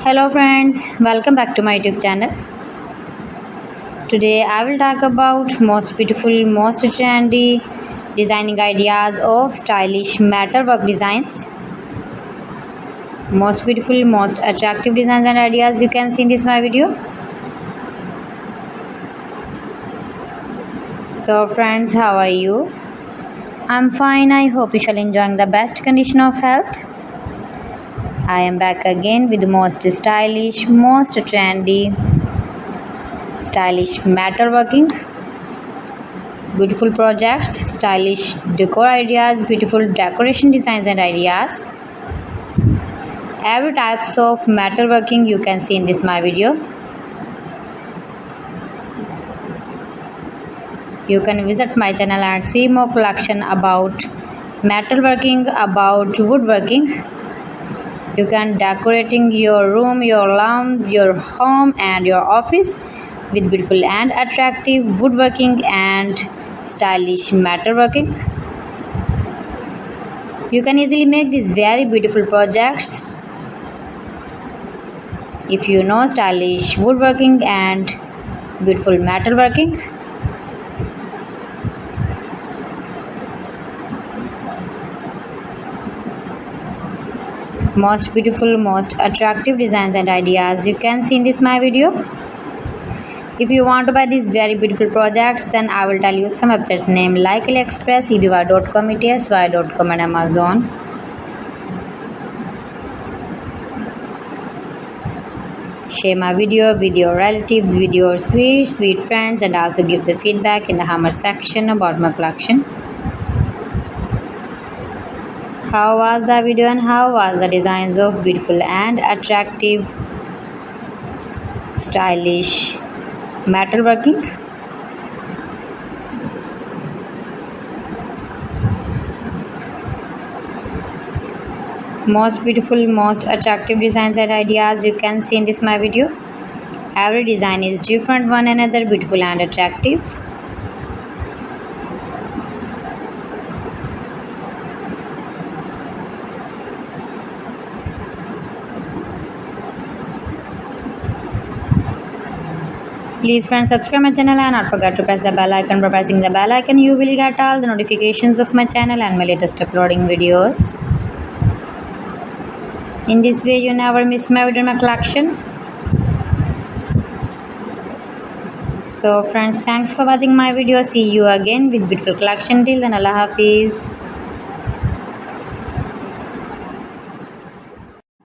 Hello friends, welcome back to my YouTube channel. Today I will talk about most beautiful, most trendy designing ideas of stylish metalwork designs. Most beautiful, most attractive designs and ideas you can see in this my video. So friends, how are you? I'm fine. I hope you shall enjoying the best condition of health. I am back again with the most stylish, most trendy, stylish metalworking, beautiful projects, stylish decor ideas, beautiful decoration designs and ideas. Every types of metalworking you can see in this my video. You can visit my channel and see more collection about metalworking, about woodworking. You can decorating your room, your lounge, your home and your office with beautiful and attractive woodworking and stylish metalworking. You can easily make these very beautiful projects if you know stylish woodworking and beautiful metalworking. Most beautiful, most attractive designs and ideas you can see in this my video. If you want to buy these very beautiful projects, then I will tell you some websites name like AliExpress, eBay.com, ETSY.com and Amazon. Share my video with your relatives, with your sweet friends, and also give the feedback in the comment section about my collection. How was the video and how was the designs of beautiful and attractive stylish metalworking? Most beautiful, most attractive designs and ideas you can see in this my video. Every design is different one another, beautiful and attractive. Please friends, subscribe my channel and not forget to press the bell icon. By pressing the bell icon you will get all the notifications of my channel and my latest uploading videos. In this way you never miss my video in my collection. So friends, thanks for watching my video. See you again with beautiful collection. Till then, Allah Hafiz.